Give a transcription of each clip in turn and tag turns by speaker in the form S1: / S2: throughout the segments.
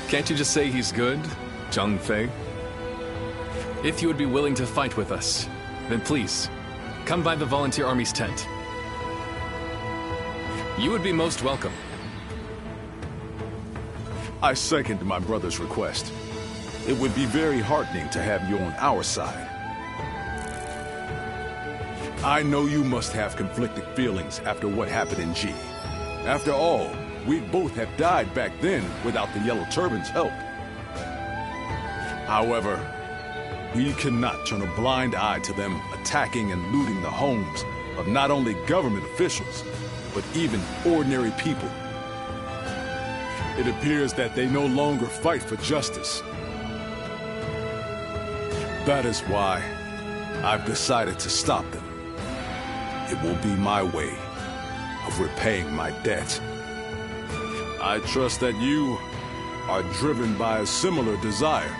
S1: Can't you just say he's good, Zhang Fei? If you would be willing to fight with us, then please, come by the Volunteer Army's tent. You would be most welcome.
S2: I second my brother's request. It would be very heartening to have you on our side. I know you must have conflicted feelings after what happened in G. After all, we both have died back then without the Yellow Turban's help. However, we cannot turn a blind eye to them attacking and looting the homes of not only government officials, but even ordinary people. It appears that they no longer fight for justice. That is why I've decided to stop them. It will be my way of repaying my debt. I trust that you are driven by a similar desire.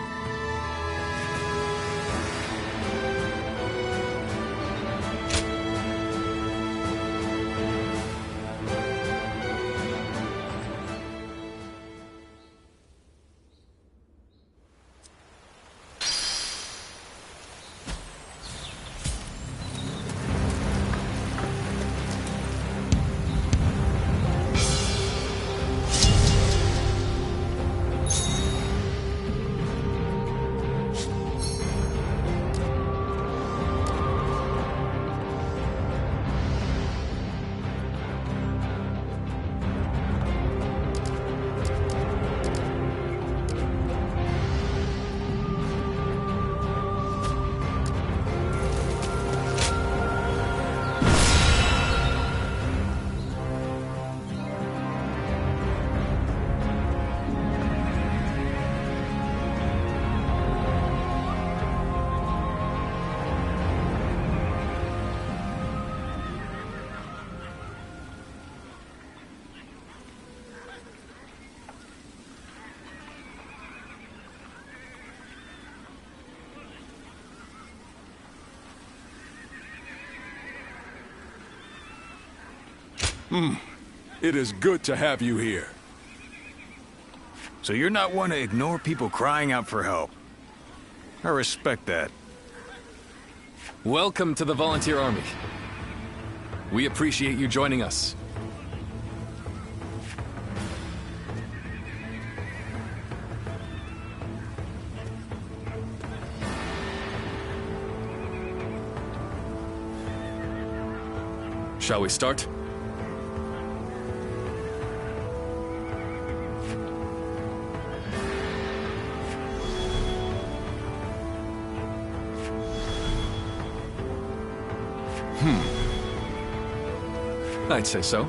S2: It is good to have you here.
S3: So you're not one to ignore people crying out for help. I respect that.
S1: Welcome to the Volunteer Army. We appreciate you joining us. Shall we start? I'd say so.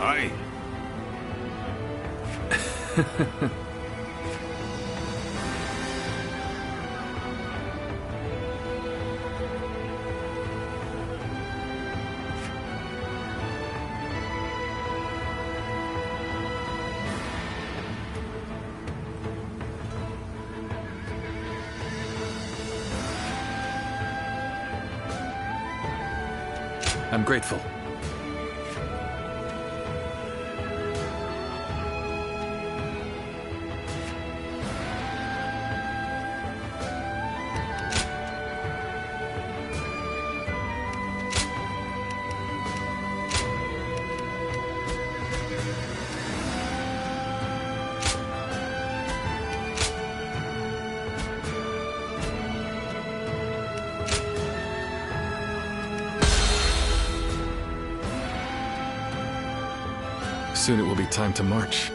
S3: Aye.
S1: I'm grateful. Soon it will be time to march.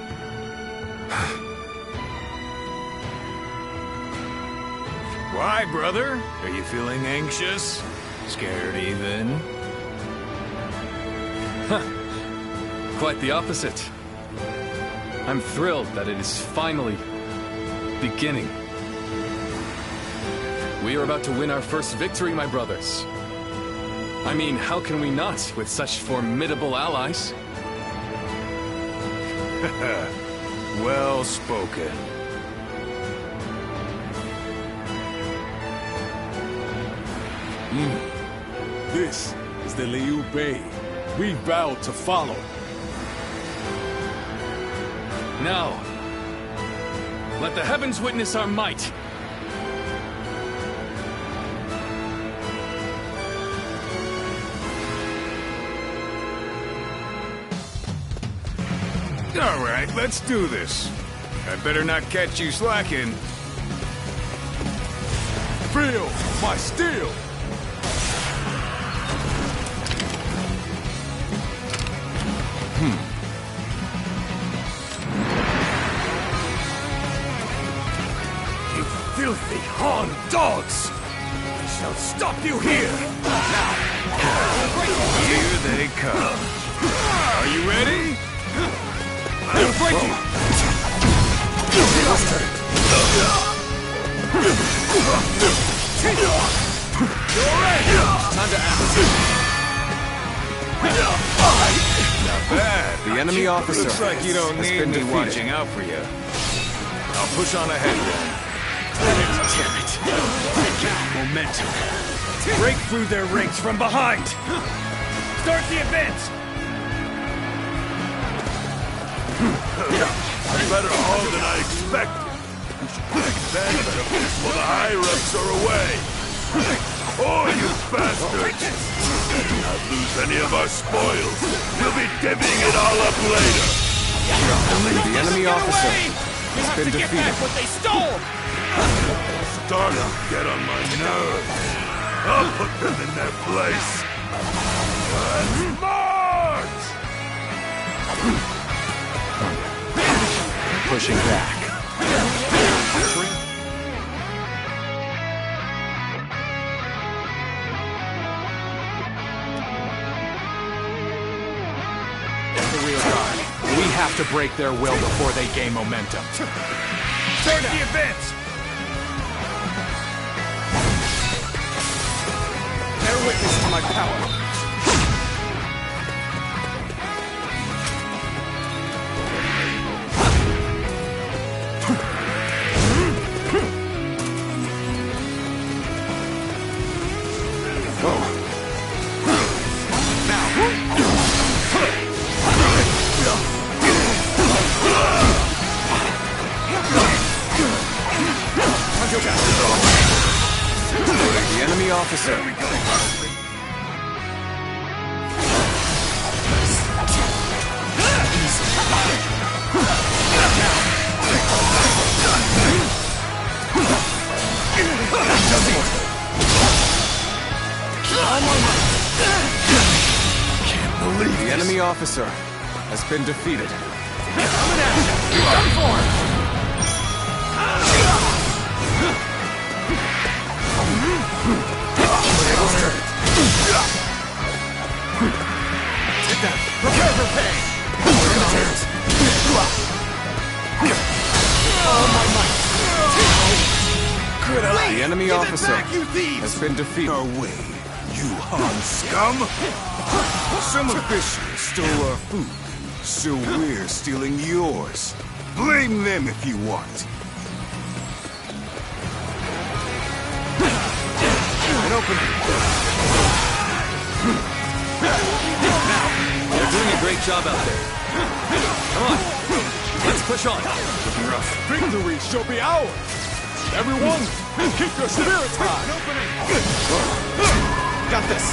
S3: Why, brother? Are you feeling anxious? Scared even?
S1: Quite the opposite. I'm thrilled that it is finally beginning. We are about to win our first victory, my brothers. I mean, how can we not with such formidable allies?
S3: Well spoken.
S2: This is the Liu Bei. We vowed to follow.
S1: Now, let the heavens witness our might.
S3: All right, let's do this. I better not catch you slacking.
S2: Feel my steel!
S3: You filthy Han dogs! I shall stop you here! Now! Here they come. Are you ready? I'll break you!
S1: Time to act.
S3: Not bad.
S4: The enemy officer
S3: Looks like you don't
S4: has
S3: need
S4: been
S3: me
S4: defeated.
S3: watching out for you. I'll push on ahead then.
S1: Damn it. Momentum. Break through their ranks from behind. Start the advance.
S2: Better all than I expected. You should take advantage of this while the higher-ups are away. Oh, you bastards! Better not lose any of our spoils. We'll be divvying it all up later.
S4: The enemy officer has been defeated.
S1: What they stole.
S2: Starting to get on my nerves. I'll put them in their place. And march!
S4: Pushing back. The rear guard. We have to break their will before they gain momentum.
S1: Start the advance.
S4: Bear witness to my power. The enemy officer.
S2: Can't believe
S4: The enemy officer has been defeated.
S1: Prepare for pain.
S4: The enemy officer has been defeated.
S2: our way, you Han scum!
S3: Some officials stole our food, so we're stealing yours. Blame them if you want.
S4: An opening.
S1: They're doing a great job out there. Come on. Let's push on.
S2: Victory shall be ours! Everyone, keep your spirits high!
S4: Got this.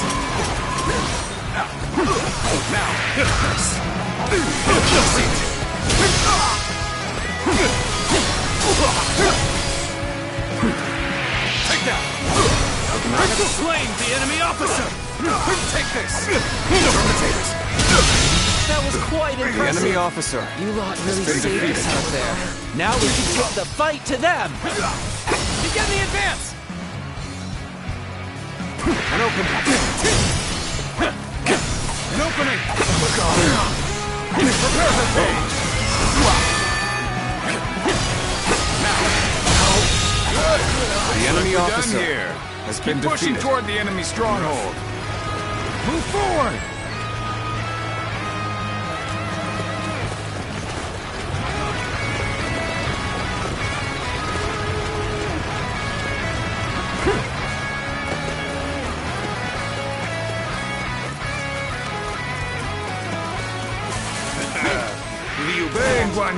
S1: Take that. Slain the enemy officer. Take this.
S5: That was quite
S4: The
S5: impressive.
S4: enemy officer.
S5: You lot really
S4: been
S5: saved us
S4: defeated.
S5: out there. Now we can give the fight to them.
S1: Begin the advance.
S4: An opening.
S1: An opening.
S4: Prepare for pain. The enemy
S3: Done
S4: officer
S3: here.
S4: has been
S3: Keep pushing
S4: defeated.
S3: toward the enemy stronghold. Move forward!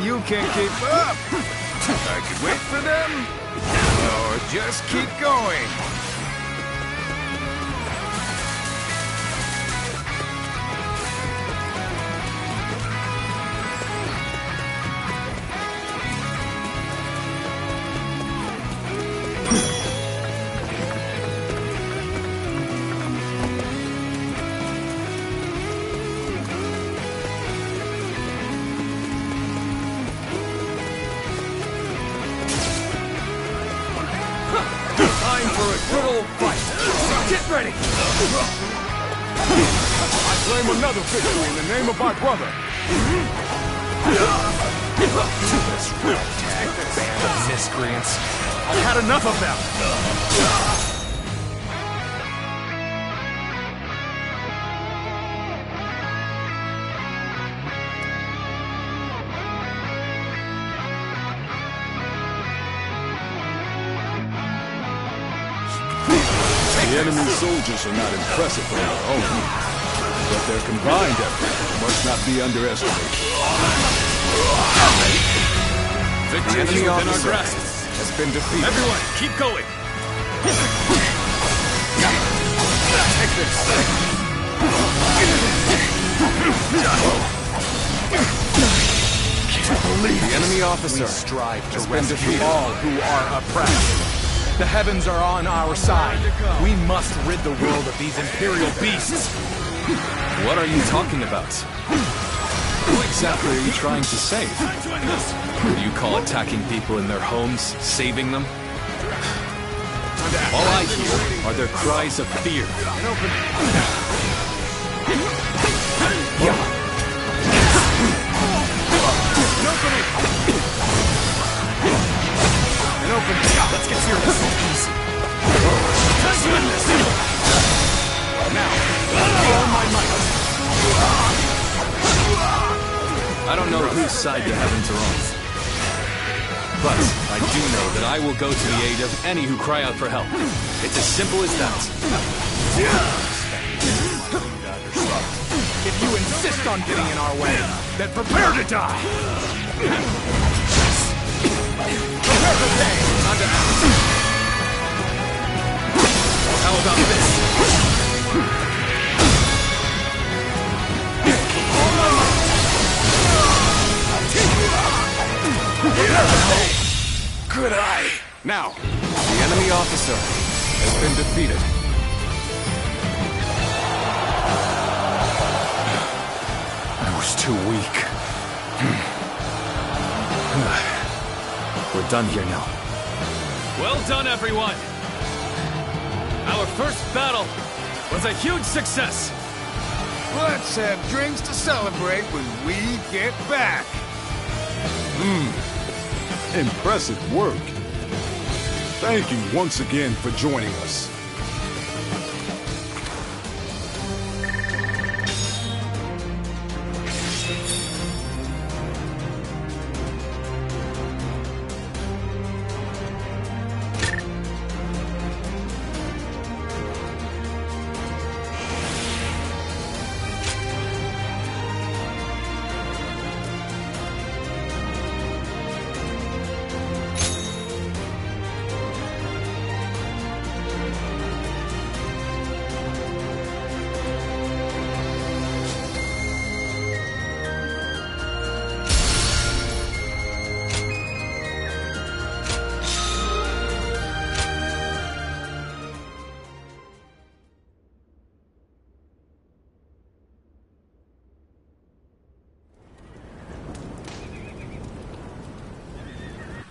S3: you can't keep up. I could wait for them, or just keep going.
S4: Time for a good old fight. Get ready!
S2: I claim another victory in the name of my brother.
S4: This ragtag band of miscreants. I've had enough of them!
S2: The enemy soldiers are not impressive on their own, but their combined effort must not be underestimated.
S1: Victory is within our grasp.
S2: Has been defeated.
S1: Everyone, keep going!
S2: Take this.
S4: Can't believe
S2: The enemy officer
S4: we strive to
S2: has been
S4: rescue
S2: defeated.
S4: all who are oppressed. The heavens are on our side. We must rid the world of these imperial beasts.
S1: What are you talking about? Who exactly are you trying to save? Do you call attacking people in their homes saving them? All I hear are their cries of fear.
S4: Let's get serious. Easy. Now, all my might.
S1: I don't know whose side the heavens are on. But I do know that I will go to the aid of any who cry out for help. It's as simple as that.
S4: If you insist on getting in our way, then prepare to die! Prepare for pain! Under action!
S1: How about this?
S2: Good eye. Now, the enemy officer has been defeated.
S1: I was too weak. We're done here now. Well done, everyone! Our first battle was a huge success!
S3: Let's have drinks to celebrate when we get back.
S2: Impressive work. Thank you once again for joining us.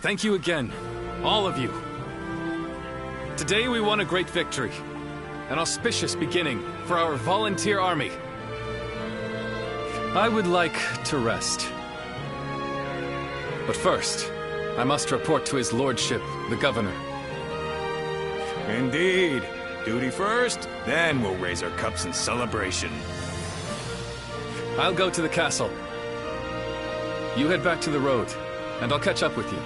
S1: Thank you again, all of you. Today we won a great victory, an auspicious beginning for our volunteer army. I would like to rest. But first, I must report to His Lordship, the Governor.
S3: Indeed. Duty first, then we'll raise our cups in celebration.
S1: I'll go to the castle. You head back to the road, and I'll catch up with you.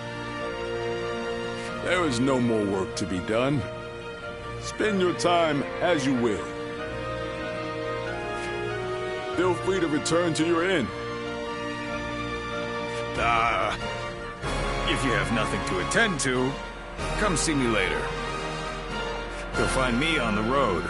S2: There is no more work to be done. Spend your time as you will. Feel free to return to your inn.
S3: If you have nothing to attend to, come see me later. You'll find me on the road.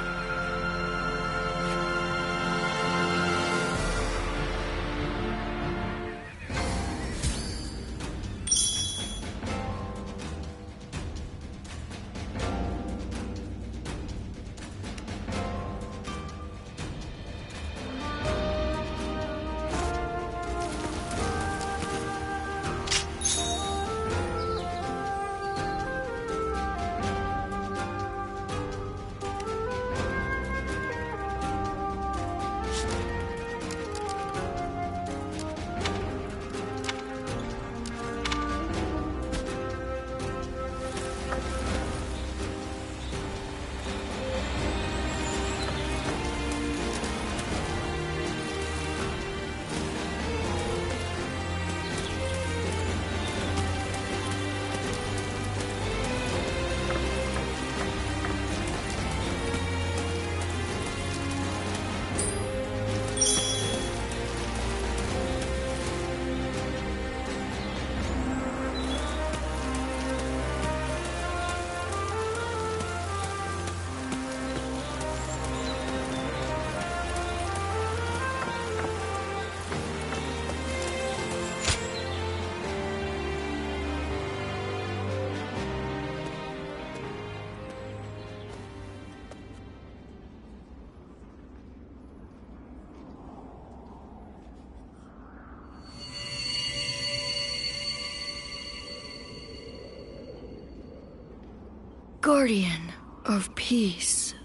S6: Guardian of Peace.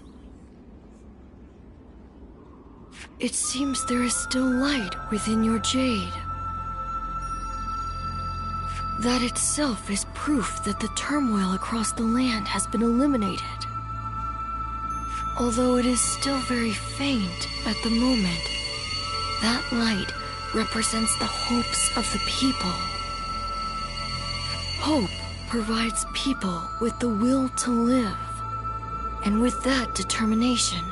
S6: It seems there is still light within your jade. That itself is proof that the turmoil across the land has been eliminated. Although it is still very faint at the moment, that light represents the hopes of the people. Hope provides people with the will to live, and with that determination,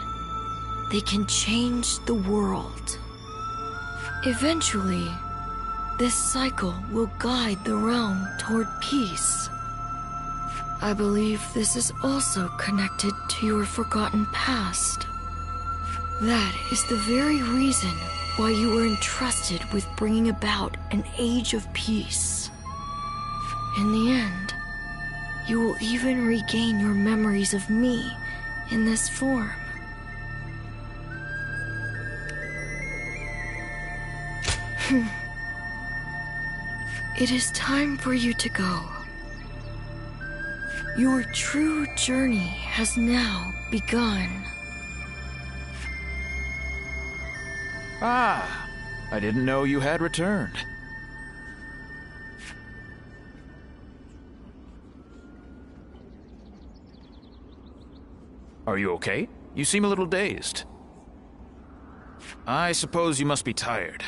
S6: they can change the world. Eventually, this cycle will guide the realm toward peace. I believe this is also connected to your forgotten past. That is the very reason why you were entrusted with bringing about an age of peace. In the end, you will even regain your memories of me in this form. It is time for you to go. Your true journey has now begun.
S7: Ah, I didn't know you had returned. Are you okay? You seem a little dazed. I suppose you must be tired.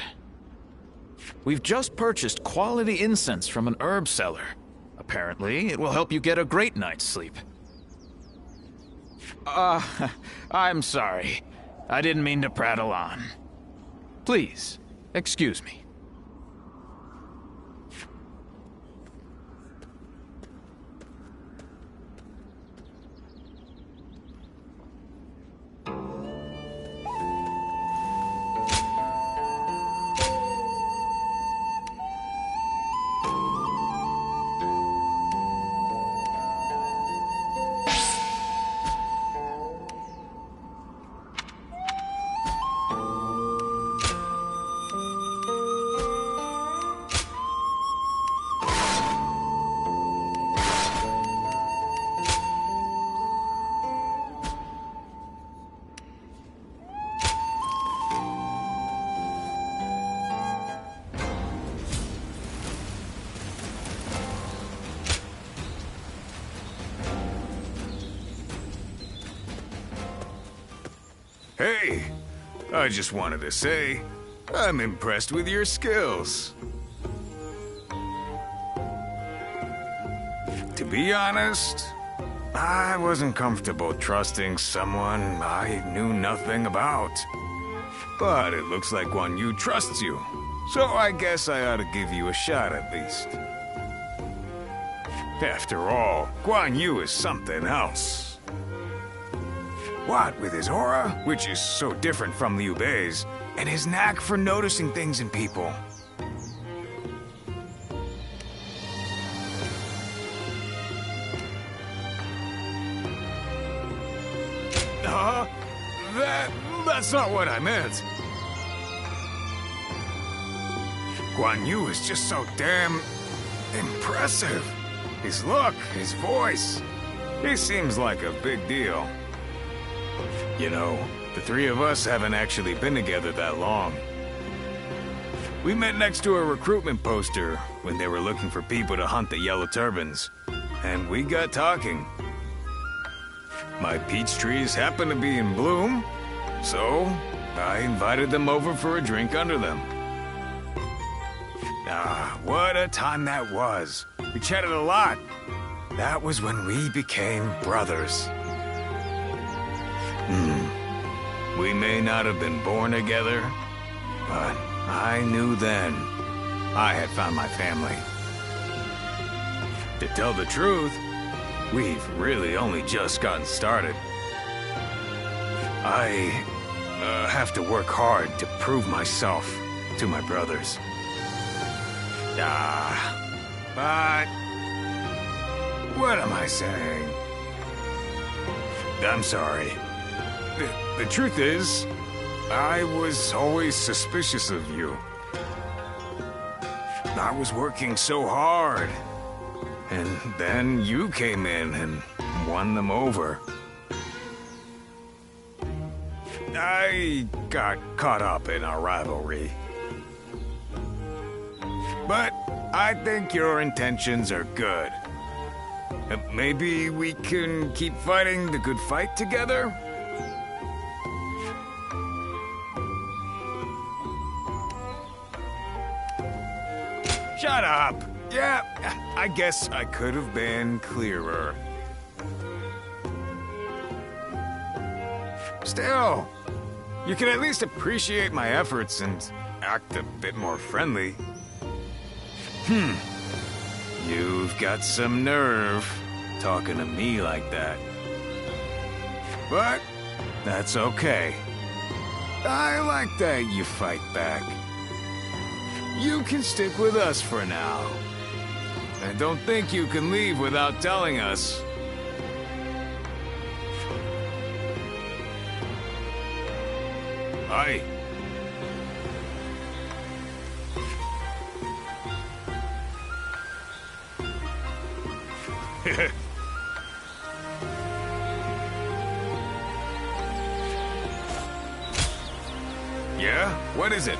S7: We've just purchased quality incense from an herb seller. Apparently, it will help you get a great night's sleep. I'm sorry. I didn't mean to prattle on. Please, excuse me.
S3: Hey, I just wanted to say, I'm impressed with your skills. To be honest, I wasn't comfortable trusting someone I knew nothing about. But it looks like Guan Yu trusts you. So I guess I ought to give you a shot at least. After all, Guan Yu is something else. What with his aura, which is so different from Liu Bei's, and his knack for noticing things in people. That's not what I meant. Guan Yu is just so damn impressive. His look, his voice. He seems like a big deal. You know, the three of us haven't actually been together that long. We met next to a recruitment poster when they were looking for people to hunt the Yellow Turbans. And we got talking. My peach trees happen to be in bloom, so I invited them over for a drink under them. Ah, what a time that was. We chatted a lot. That was when we became brothers. We may not have been born together, but I knew then I had found my family. To tell the truth, we've really only just gotten started. I have to work hard to prove myself to my brothers. But what am I saying? I'm sorry. The truth is, I was always suspicious of you. I was working so hard. And then you came in and won them over. I got caught up in our rivalry. But I think your intentions are good. Maybe we can keep fighting the good fight together? Shut up! Yeah, I guess I could have been clearer. Still, you can at least appreciate my efforts and act a bit more friendly. You've got some nerve talking to me like that. But that's okay. I like that you fight back. You can stick with us for now. I don't think you can leave without telling us. Aye. Yeah? What is it?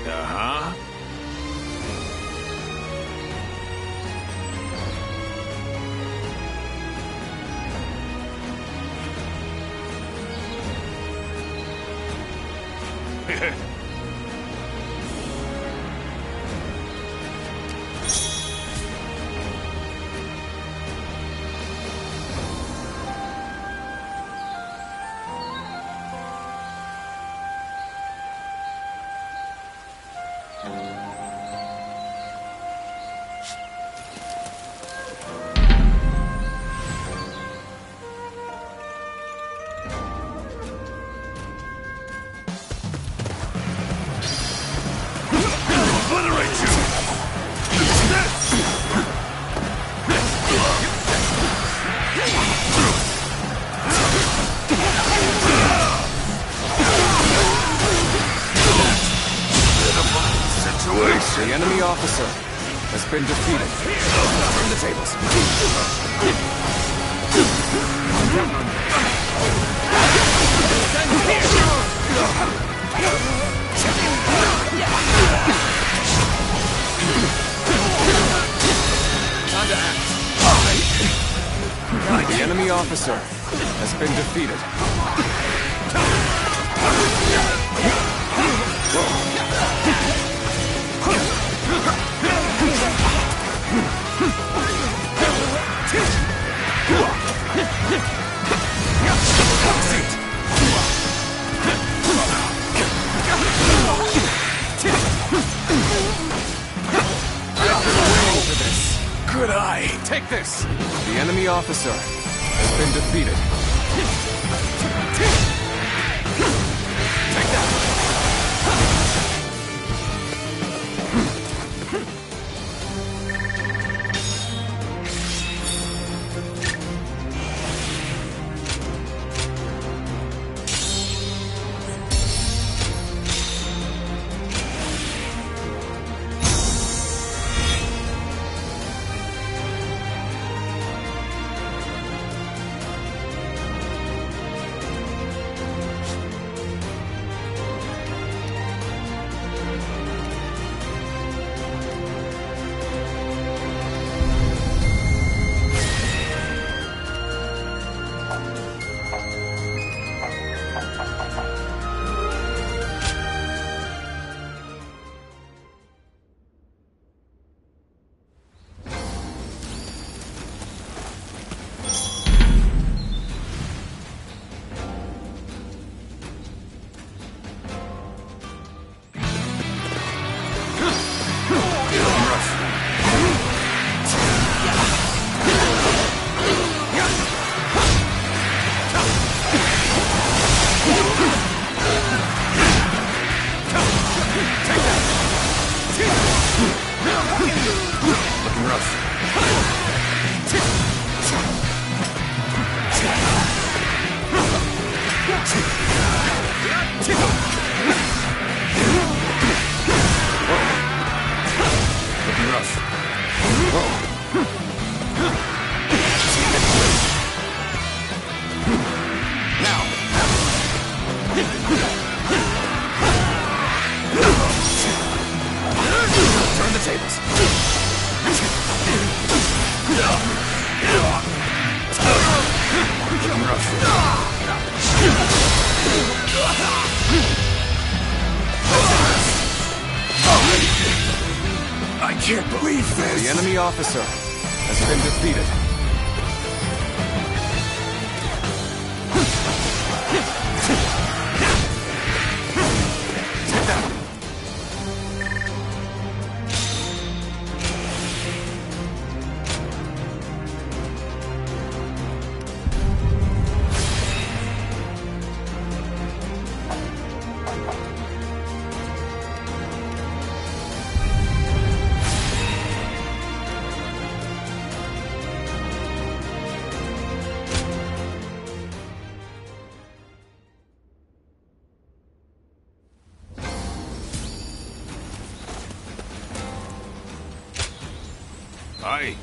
S3: Uh-huh.
S7: The enemy officer has been defeated. Turn the tables. The enemy officer has been defeated.
S4: Good eye.
S7: Take this! The enemy officer has been defeated. Take that!
S4: I can't believe this!
S7: The enemy officer has been defeated. Take that!
S3: Aye.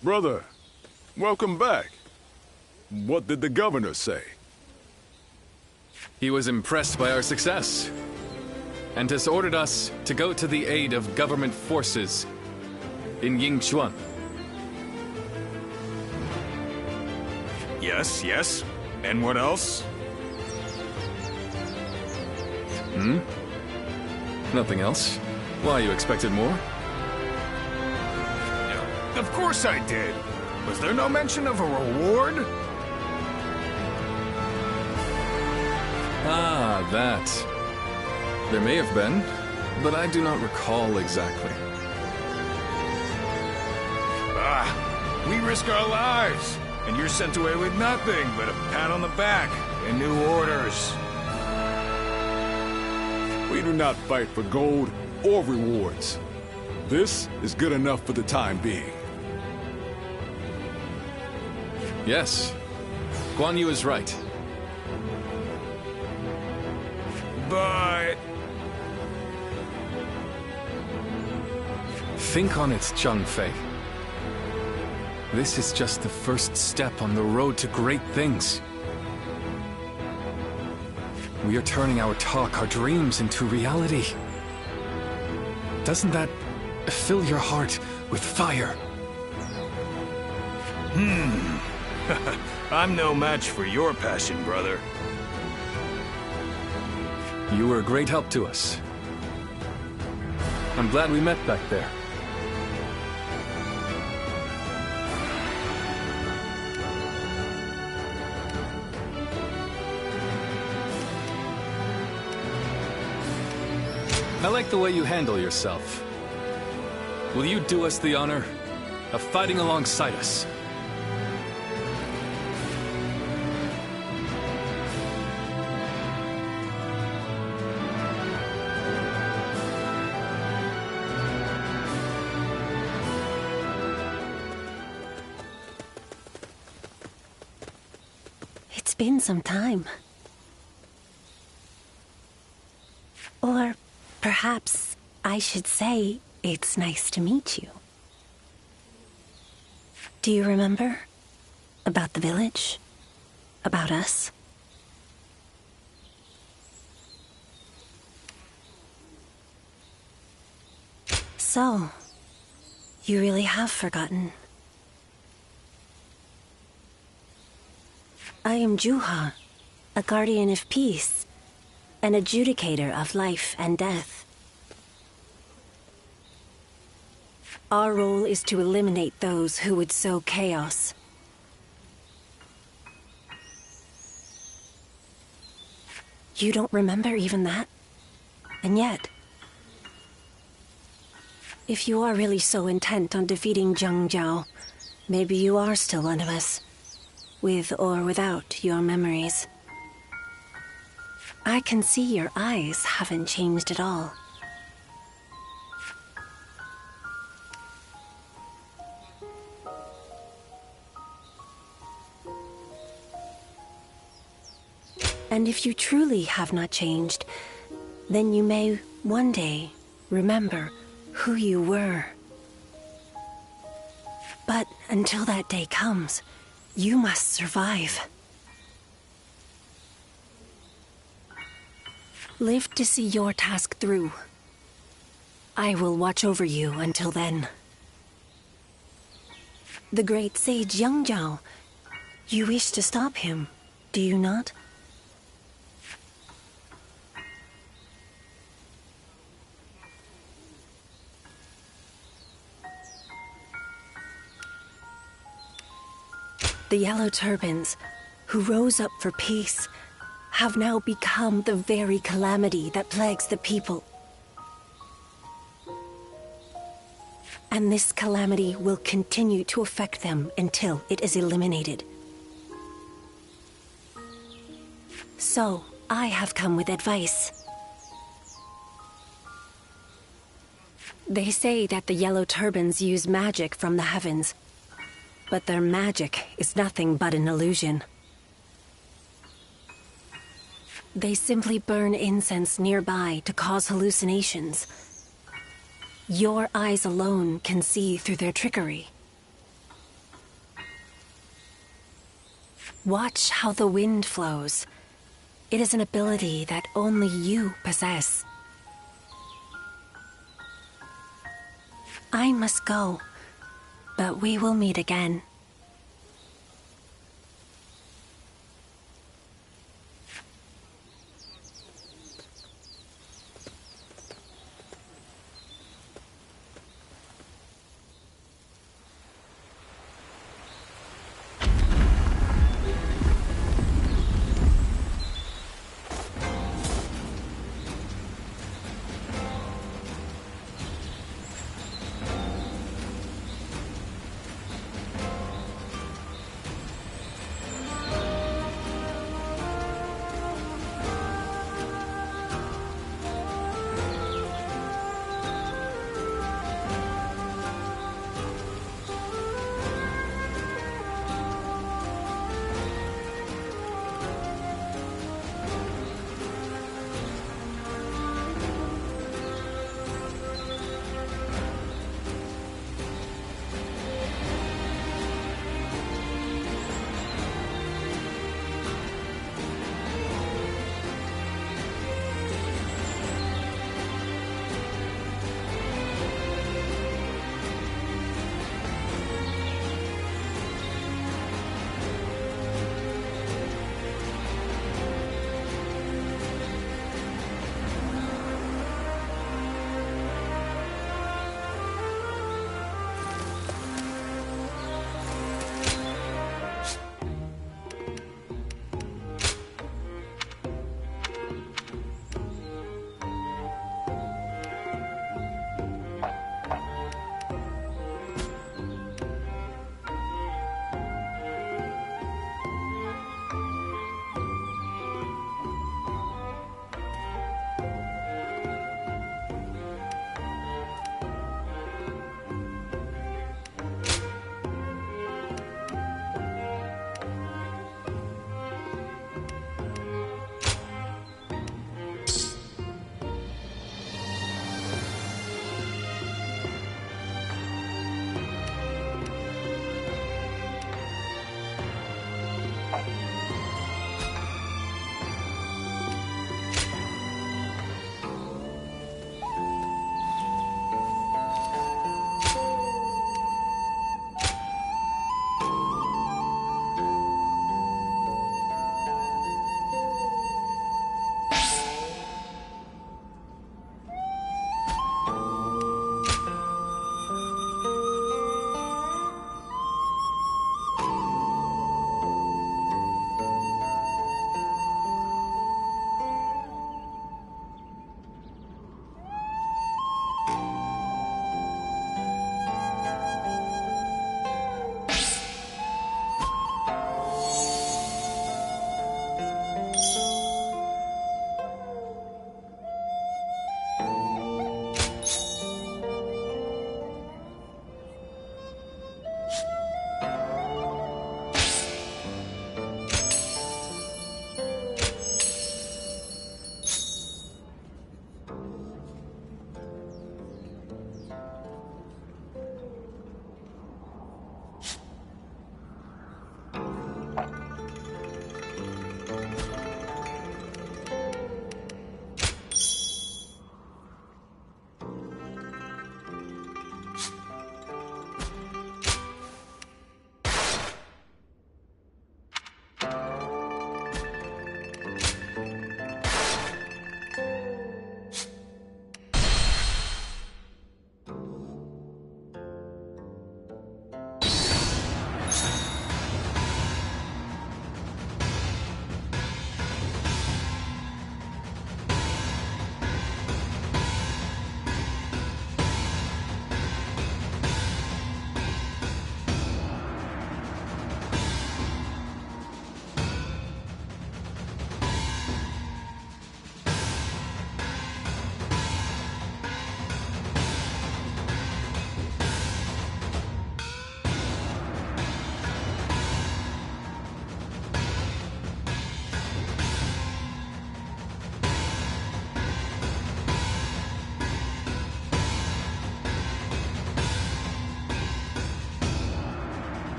S2: Brother, welcome back. What did the governor say?
S1: He was impressed by our success, and has ordered us to go to the aid of government forces in Yingchuan.
S3: Yes, yes. And what else?
S1: Nothing else. Why, you expected more?
S3: Of course I did. Was there no mention of a reward?
S1: Ah, that. There may have been, but I do not recall exactly.
S3: We risk our lives, and you're sent away with nothing but a pat on the back and new orders.
S2: We do not fight for gold or rewards. This is good enough for the time being.
S1: Yes, Guan Yu is right.
S3: But...
S1: Think on it, Zhang Fei. This is just the first step on the road to great things. We are turning our talk, our dreams into reality. Doesn't that fill your heart with fire?
S3: I'm no match for your passion, brother.
S1: You were a great help to us. I'm glad we met back there. I like the way you handle yourself. Will you do us the honor of fighting alongside us?
S8: It's been some time. Or perhaps I should say it's nice to meet you. Do you remember? About the village? About us? So, you really have forgotten. I am Juha, a guardian of peace, an adjudicator of life and death. Our role is to eliminate those who would sow chaos. You don't remember even that? And yet... if you are really so intent on defeating Zhang Jiao, maybe you are still one of us. With or without your memories. I can see your eyes haven't changed at all. And if you truly have not changed, then you may one day remember who you were. But until that day comes, you must survive. Live to see your task through. I will watch over you until then. The great sage Yang Jiao, you wish to stop him, do you not? The Yellow Turbans, who rose up for peace, have now become the very calamity that plagues the people. And this calamity will continue to affect them until it is eliminated. So, I have come with advice. They say that the Yellow Turbans use magic from the heavens. But their magic is nothing but an illusion. They simply burn incense nearby to cause hallucinations. Your eyes alone can see through their trickery. Watch how the wind flows. It is an ability that only you possess. I must go. But we will meet again.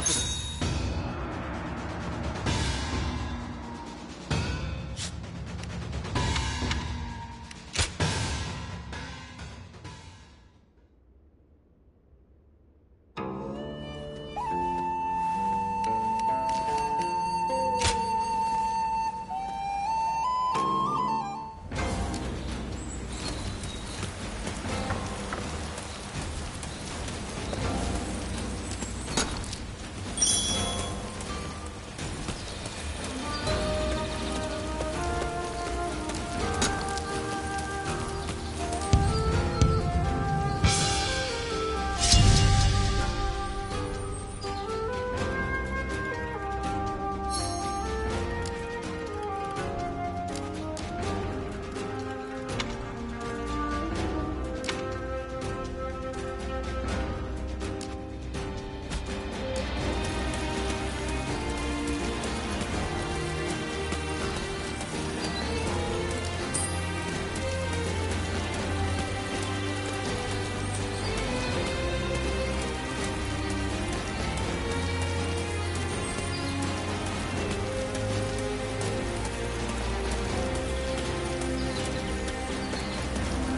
S1: officer.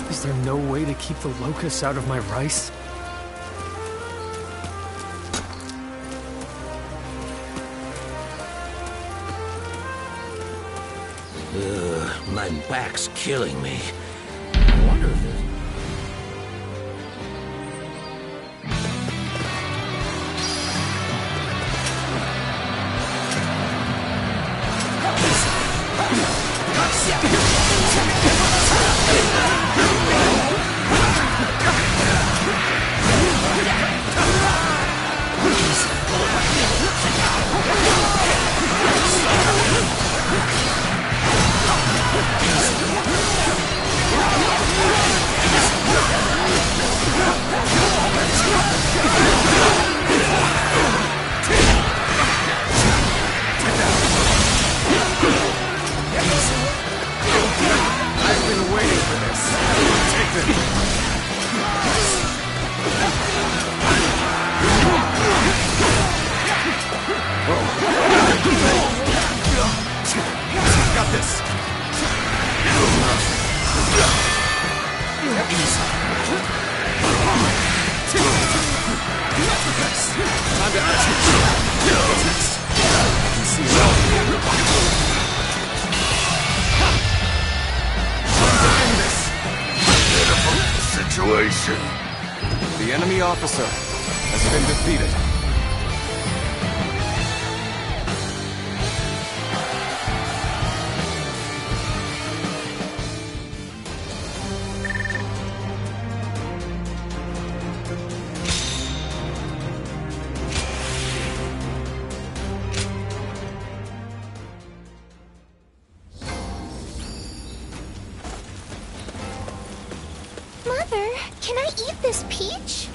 S9: Is there no way to keep the locusts out of my rice?
S10: My back's killing me. I wonder if there's...
S4: Got this. Time to ask what's next. I can see it all. Time to end this.
S3: Pitiful situation.
S4: The enemy officer has been defeated.
S11: Mother, can I eat this peach?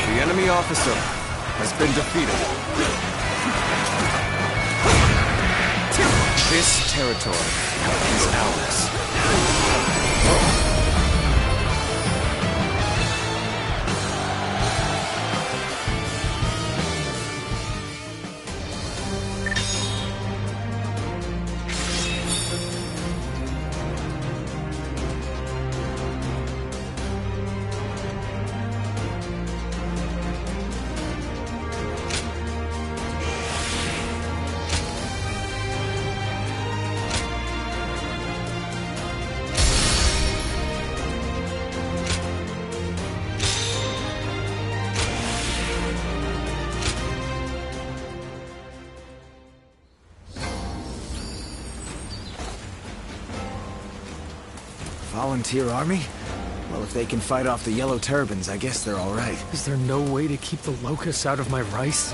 S11: The enemy officer has been defeated. This territory is ours.
S12: Volunteer army? Well, if they can fight off the yellow turbans, I guess they're all right.
S9: Is there no way to keep the locusts out of my rice?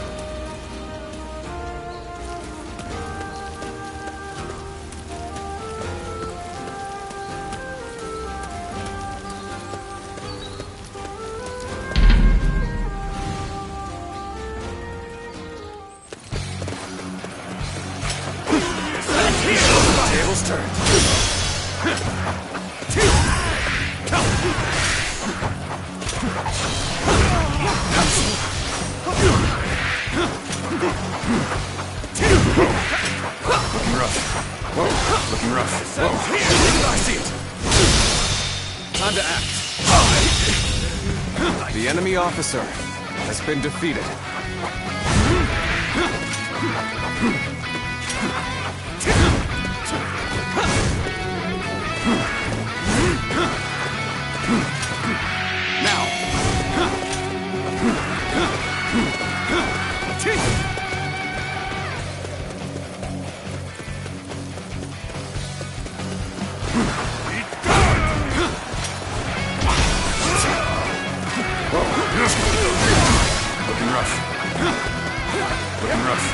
S3: Tables turned. Looking rough. Whoa, looking rough. Whoa. I see it.
S1: Time to act.
S3: The enemy officer has been defeated. Now. Looking rough. Looking rough.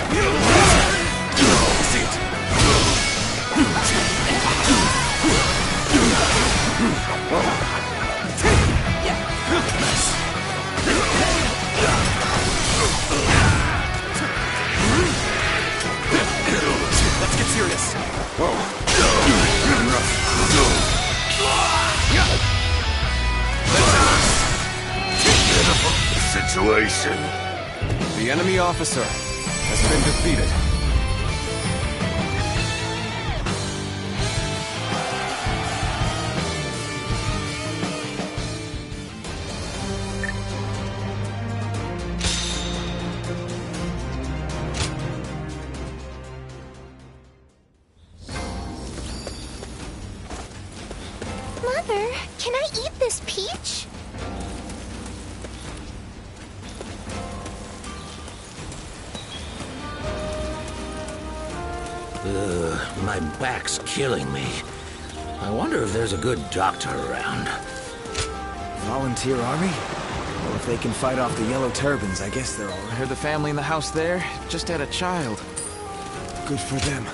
S3: See it. Let's get serious. Whoa. Looking rough. Situation. The enemy officer has been defeated.
S11: Mother, can I eat this peach?
S10: My back's killing me. I wonder if there's a good doctor around.
S12: Volunteer army? Well, if they can fight off the yellow turbans, I guess they're all right.
S7: Heard the family in the house there just had a child.
S12: Good for them.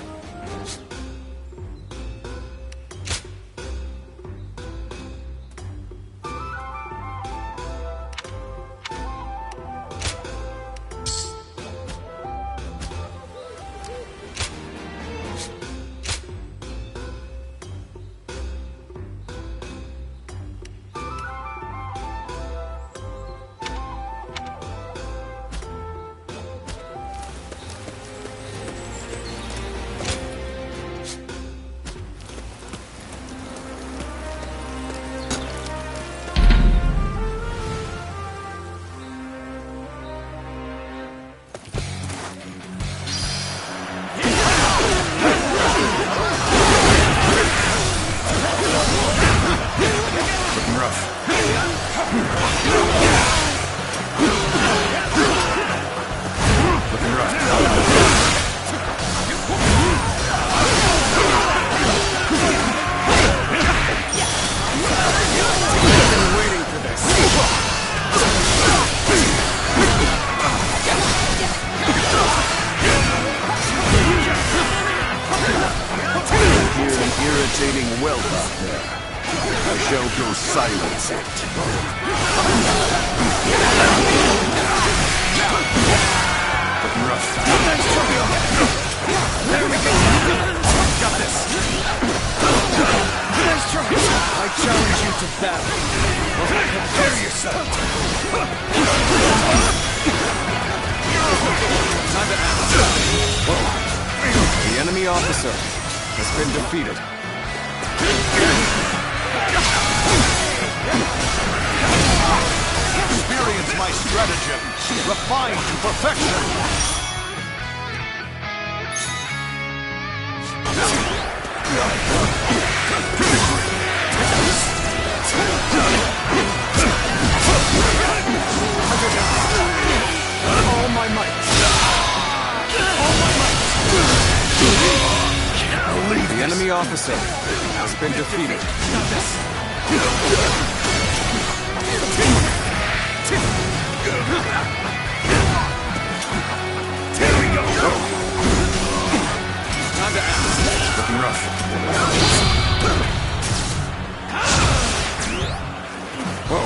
S2: Irritating wealth out there. I shall go silence it.
S3: Looking rough. There we go. Got this. Nice try. I challenge you to battle. Prepare yourself. Time to act. The enemy officer has been defeated.
S2: Experience my stratagem, refined to perfection.
S3: All my might. All my might.
S2: The
S3: enemy officer has been defeated. Got this. Looking rough. Whoa.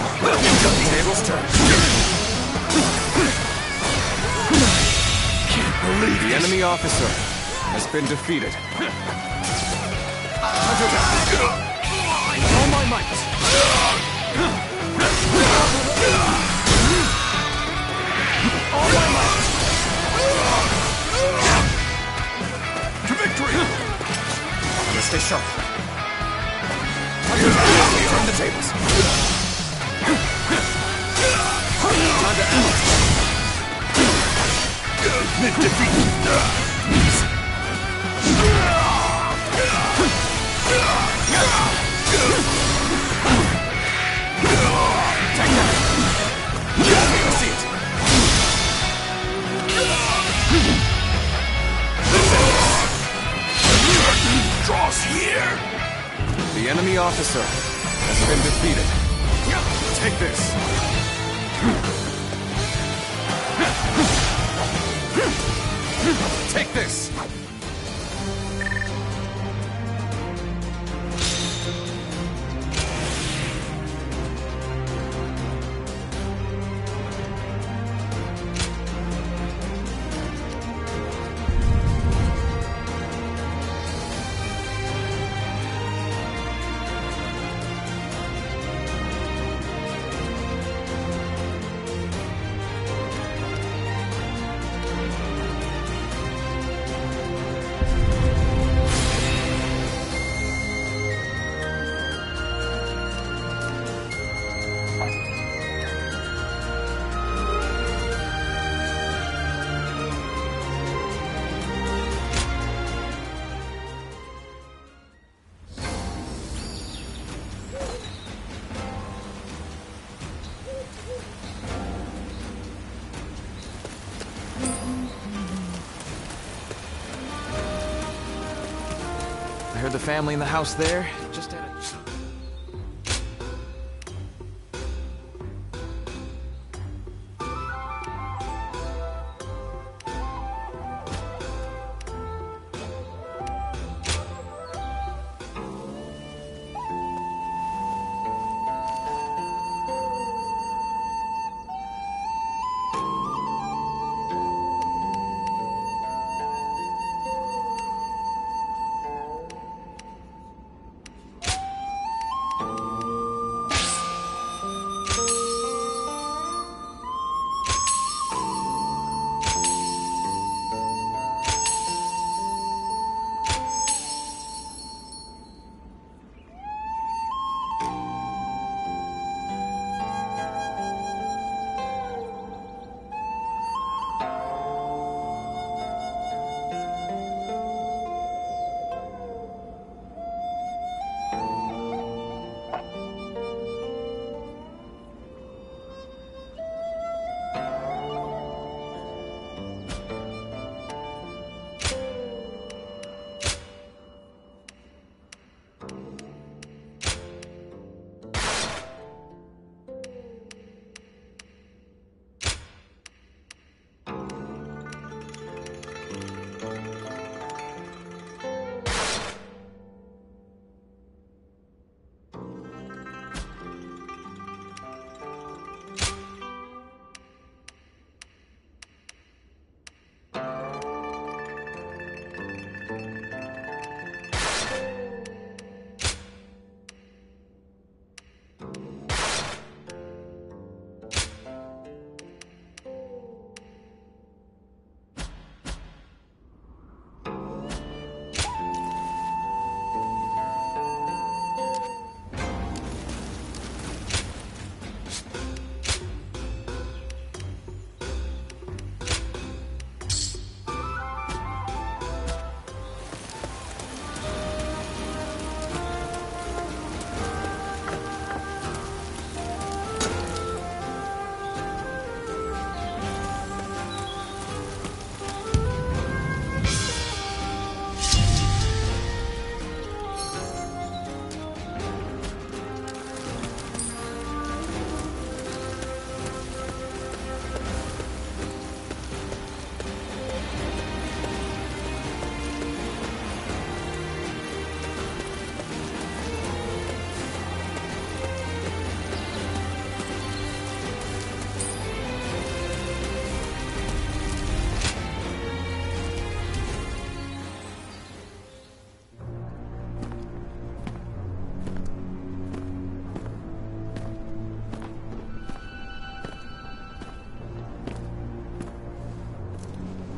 S3: Tables turned. Can't believe the enemy officer has been defeated. All my might. All my might. To victory! Let's stay sharp. Turn the tables. Time to act. Admit defeat. Take that. I see it. Draws here. The enemy officer has been defeated. Take this. Take this. I heard the family in the house there just had a...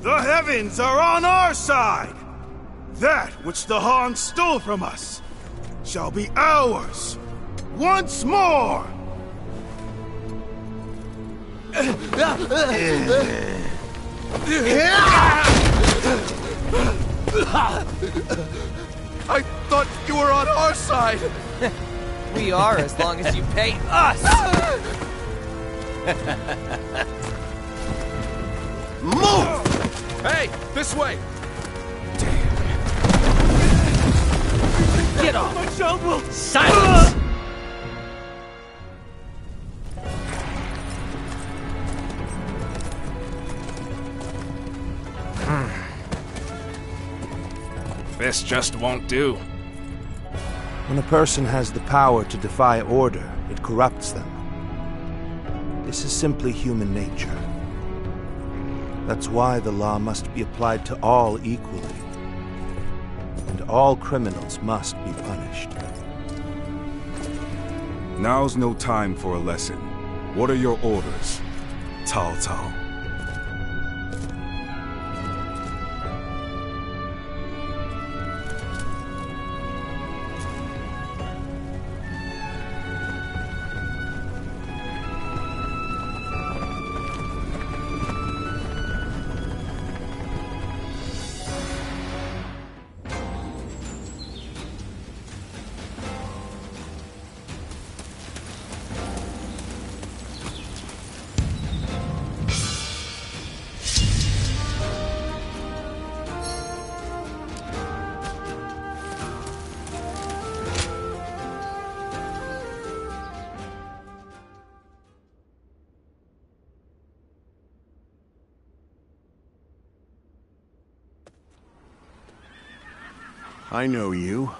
S13: The heavens are on our side! That which the Han stole from us shall be ours once more!
S4: I thought you were on our side!
S5: We are, as long as you pay us!
S4: Move! Hey, this way!
S5: Get off!
S13: My child will...
S5: Silence!
S3: This just won't do.
S12: When a person has the power to defy order, it corrupts them. This is simply human nature. That's why the law must be applied to all equally. And all criminals must be punished.
S2: Now's no time for a lesson. What are your orders, Cao Cao?
S14: I know you.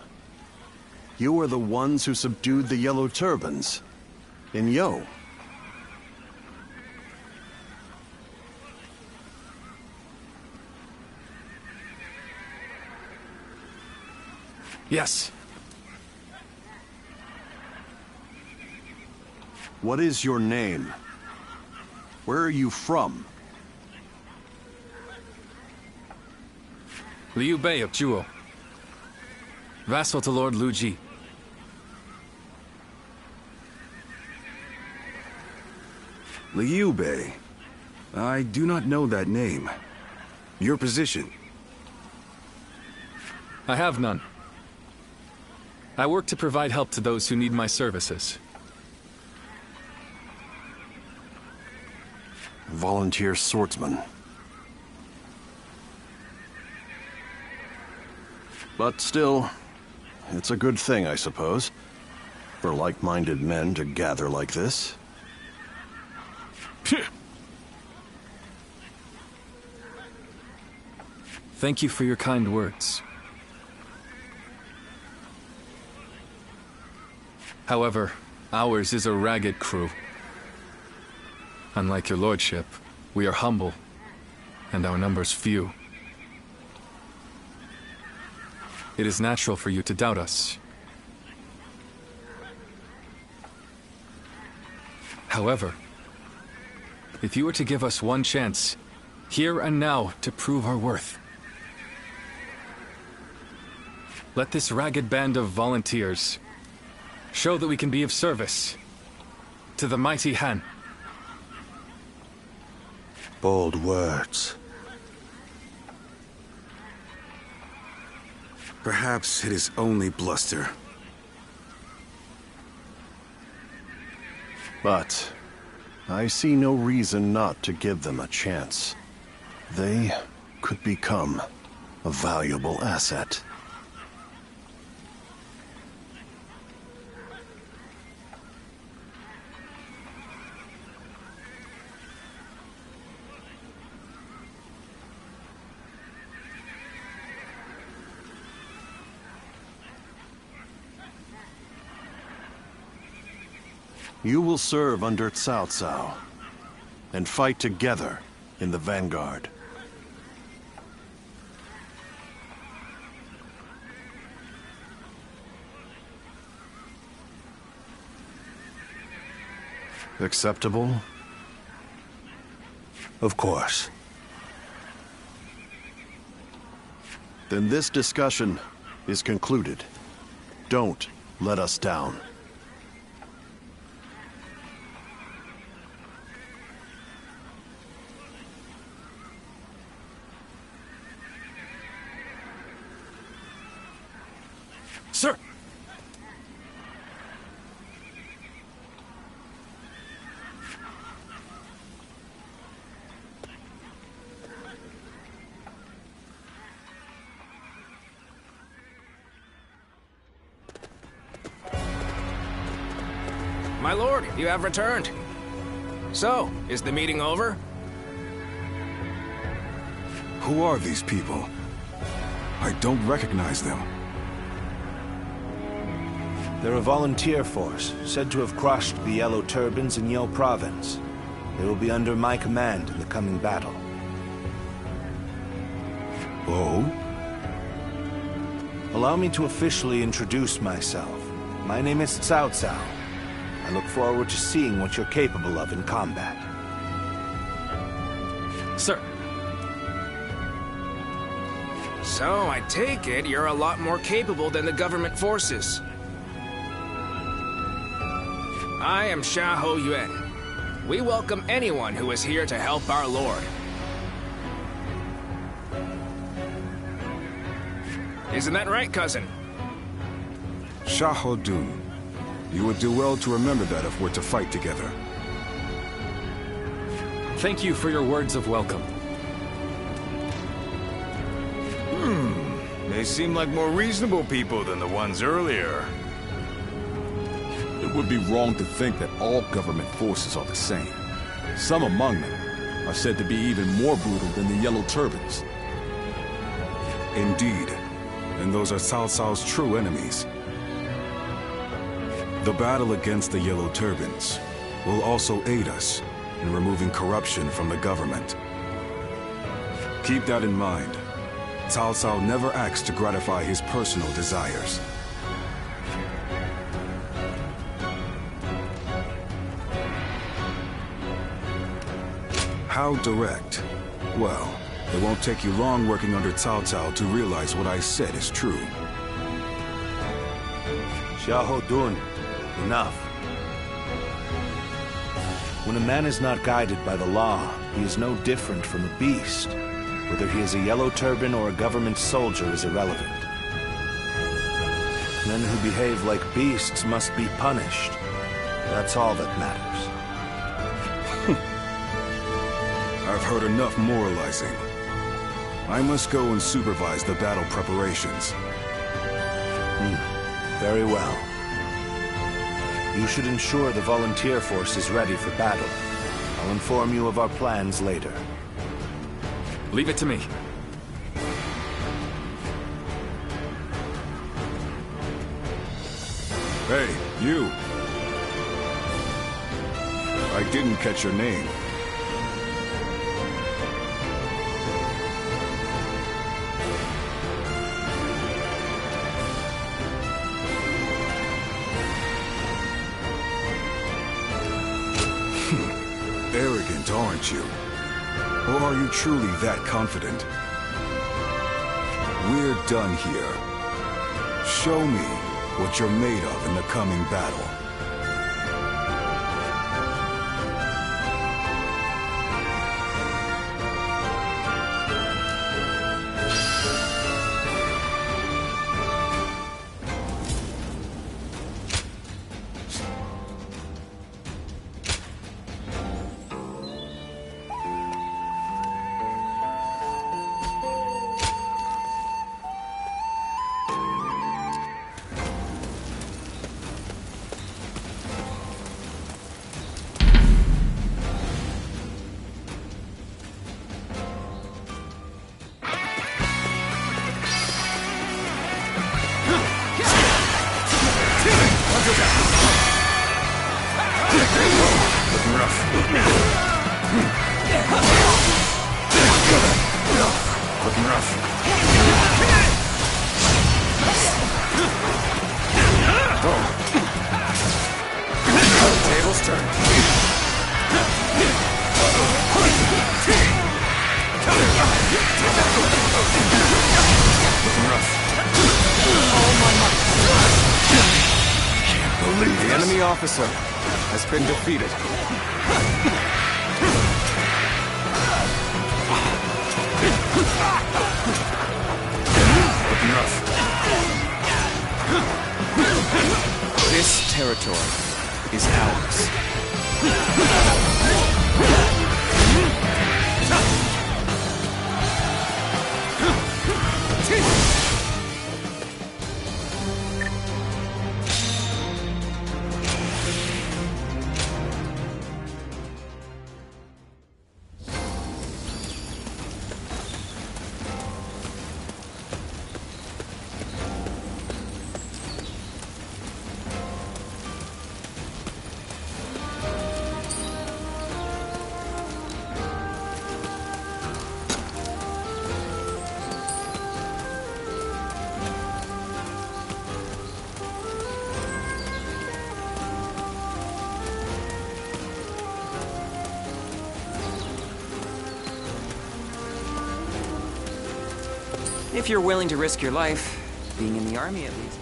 S14: You are the ones who subdued the Yellow Turbans. In Yo.
S1: Yes.
S14: What is your name? Where are you from?
S1: Liu Bei of Zhuo. Vassal to Lord Lu Ji.
S2: Liu Bei. I do not know that name. Your position?
S1: I have none. I work to provide help to those who need my services.
S14: Volunteer swordsman. But still, it's a good thing, I suppose, for like-minded men to gather like this.
S1: Thank you for your kind words. However, ours is a ragged crew. Unlike your lordship, we are humble, and our numbers few. It is natural for you to doubt us. However, if you were to give us one chance, here and now, to prove our worth, let this ragged band of volunteers show that we can be of service to the mighty Han.
S14: Bold words.
S2: Perhaps it is only bluster.
S14: But I see no reason not to give them a chance. They could become a valuable asset. You will serve under Cao Cao, and fight together in the vanguard. Acceptable?
S12: Of course.
S14: Then this discussion is concluded. Don't let us down.
S1: Sir!
S15: My lord, you have returned. So, is the meeting over?
S2: Who are these people? I don't recognize them.
S12: They're a volunteer force, said to have crushed the Yellow Turbans in Yell Province. They will be under my command in the coming battle.
S2: Oh?
S12: Allow me to officially introduce myself. My name is Cao Cao. I look forward to seeing what you're capable of in combat.
S1: Sir.
S15: So, I take it you're a lot more capable than the government forces. I am Xiahou Yuan. We welcome anyone who is here to help our lord. Isn't that right, cousin?
S2: Xiahou Dun. You would do well to remember that if we're to fight together.
S1: Thank you for your words of welcome.
S3: They seem like more reasonable people than the ones earlier.
S2: It would be wrong to think that all government forces are the same. Some among them are said to be even more brutal than the Yellow Turbans. Indeed, and those are Cao Cao's true enemies. The battle against the Yellow Turbans will also aid us in removing corruption from the government. Keep that in mind. Cao Cao never acts to gratify his personal desires. How direct? Well, it won't take you long working under Cao Cao to realize what I said is true.
S12: Xiahou Dun, enough. When a man is not guided by the law, he is no different from a beast. Whether he is a Yellow Turban or a government soldier is irrelevant. Men who behave like beasts must be punished. That's all that matters.
S2: I've heard enough moralizing. I must go and supervise the battle preparations.
S12: Very well. You should ensure the volunteer force is ready for battle. I'll inform you of our plans later.
S1: Leave it to me.
S2: Hey, you. I didn't catch your name. Arrogant, aren't you? Or are you truly that confident? We're done here. Show me what you're made of in the coming battle.
S3: Looking rough. Looking rough. Tables turn.
S15: enemy officer has been defeated. Looking rough. This territory is ours.
S5: If you're willing to risk your life, being in the army at least.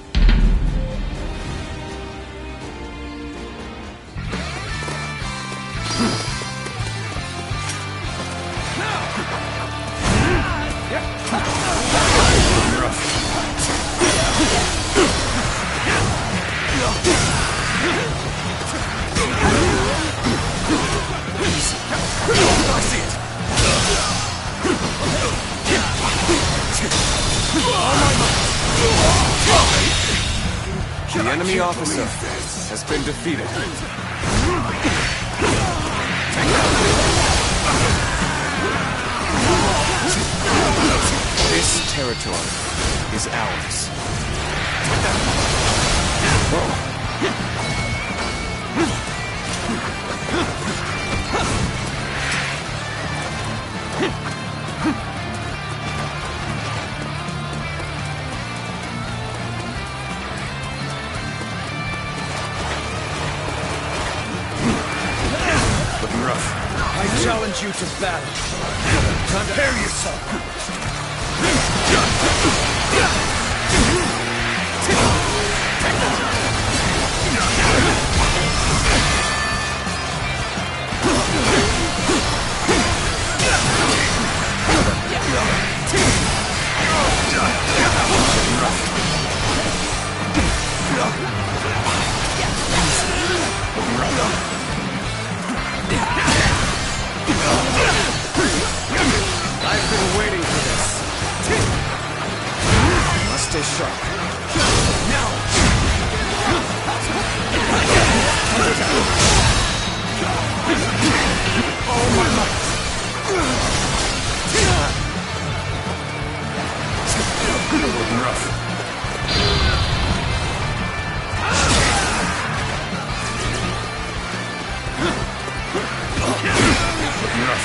S15: The enemy officer has been defeated. This territory is ours. Looking rough.
S4: I challenge you to battle. Prepare yourself.
S15: I've been waiting for this. I must stay sharp. Now! All my might! Looking rough. Looking rough.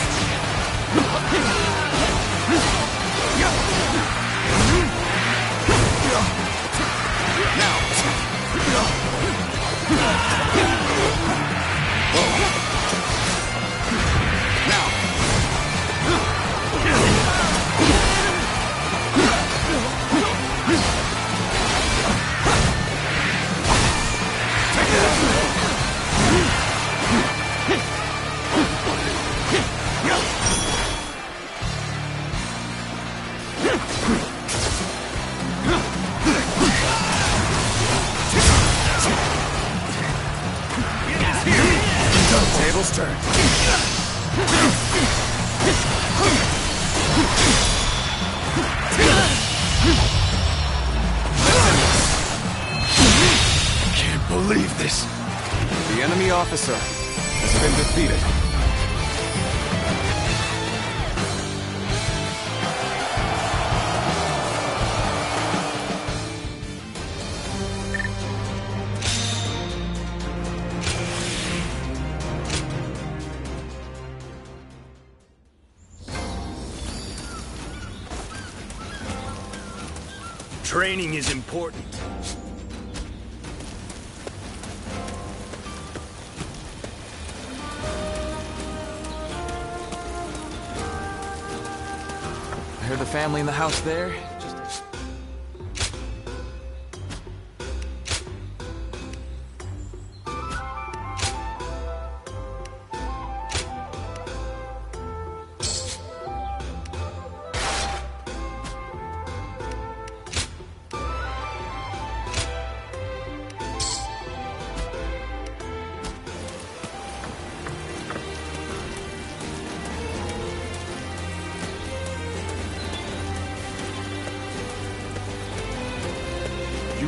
S15: Tables turn.
S4: Can't believe this.
S15: The enemy officer has been defeated.
S4: Training is important.
S7: I heard the family in the house there.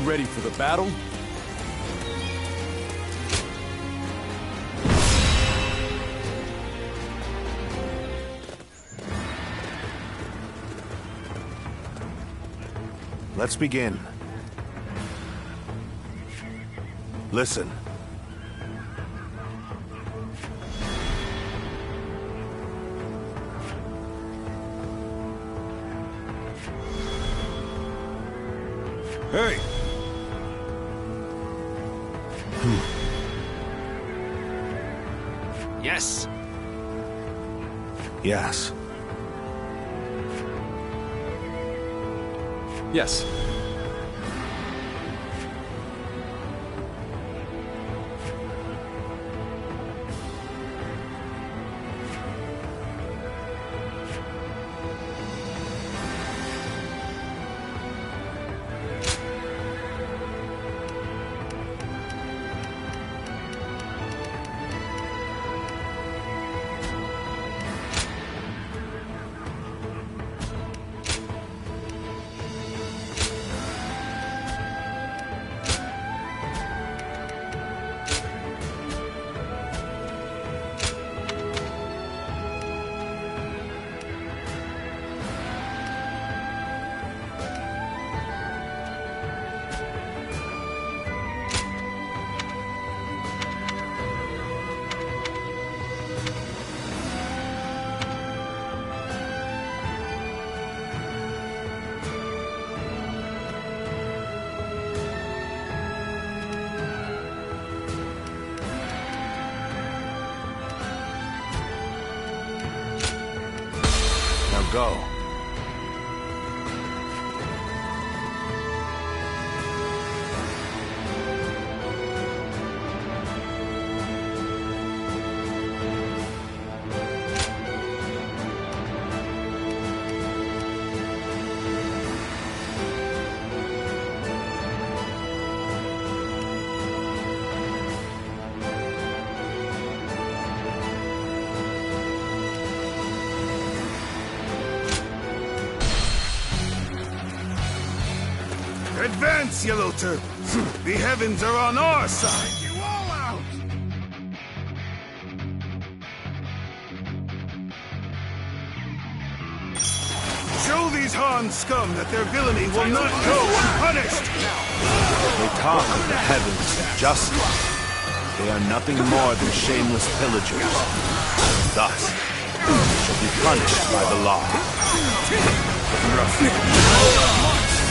S2: ready for the battle?
S12: Let's begin. Listen.
S13: Hey!
S15: Yes.
S12: Yes.
S1: Yes.
S12: Go.
S13: Advance, yellow turtles! The heavens are on our side! You all out! Show these Han scum that their villainy will not go unpunished!
S12: They talk of the heavens and justice. They are nothing more than shameless pillagers. Thus, they shall be punished by the law.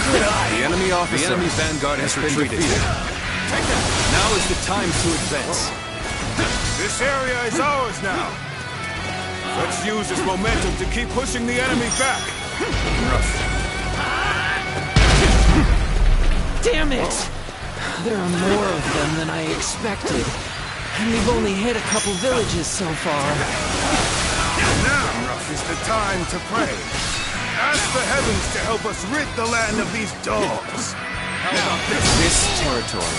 S1: The enemy vanguard has retreated. Now is the time to advance.
S13: This area is ours now. Let's use this momentum to keep pushing the enemy back.
S5: Damn it! There are more of them than I expected. And we've only hit a couple villages so far.
S13: Now is the time to pray. Ask the heavens to help us rid the land of these dogs. How about this?
S15: This territory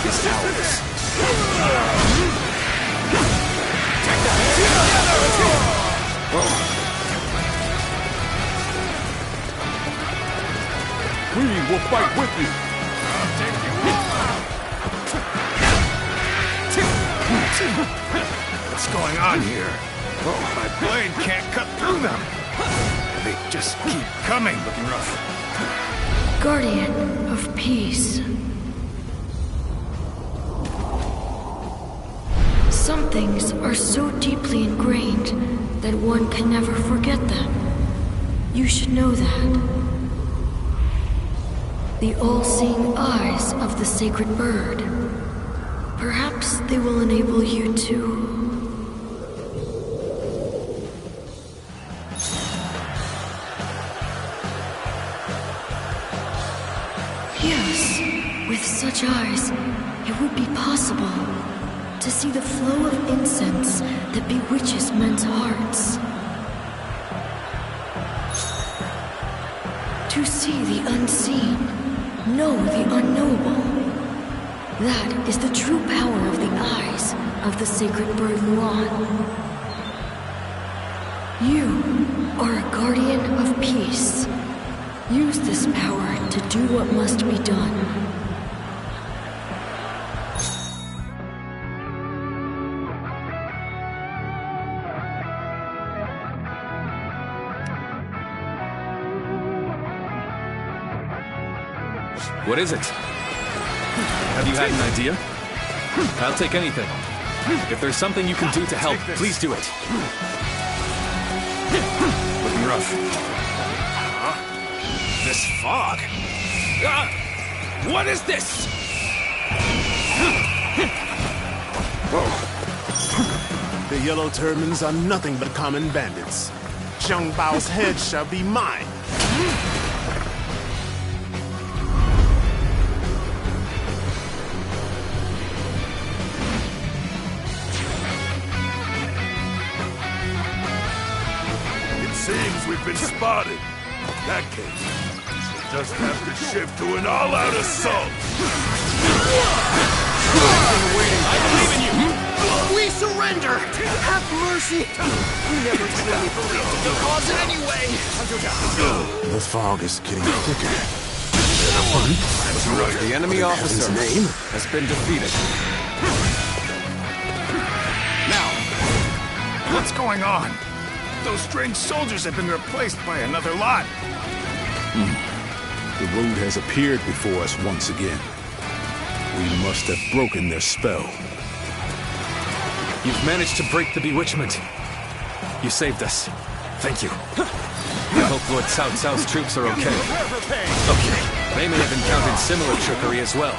S15: is ours.
S13: Take that!
S2: We will fight with you.
S13: I'll take you all out. What's going on here? Oh, my blade can't cut through them. They just keep coming, looking rough.
S6: Guardian of Peace. Some things are so deeply ingrained that one can never forget them. You should know that. The all-seeing eyes of the sacred bird. Perhaps they will enable you to... Yes, with such eyes, it would be possible to see the flow of incense that bewitches men's hearts. To see the unseen, know the unknowable. That is the true power of the eyes of the sacred bird Mulan. You are a guardian of peace. Use this power to do what must be done.
S1: What is it? Have you had an idea? I'll take anything. If there's something you can do to help, please do it. Looking rough.
S15: This fog. What is this?
S16: The Yellow Turbans are nothing but common bandits. Zhang Bao's head shall be mine.
S13: It seems we've been spotted. In that case, we'll just have to shift to an all-out assault.
S15: I believe in you!
S5: We surrender! Have mercy! We never truly believed in the cause anyway!
S16: The fog is getting thicker.
S3: The enemy officer has been defeated.
S13: Now, what's going on? Those strange soldiers have been replaced by another lot.
S2: The road has appeared before us once again. We must have broken their spell.
S1: You've managed to break the bewitchment. You saved us. Thank you. I hope Lord Cao Cao's troops are okay. Okay. They may have encountered similar trickery as well.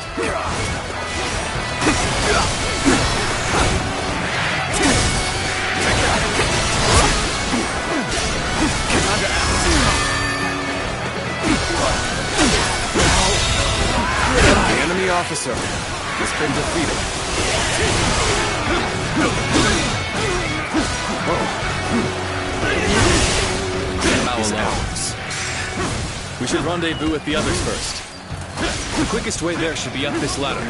S3: The enemy officer has been defeated.
S1: How alone? We should rendezvous with the others first. The quickest way there should be up this ladder.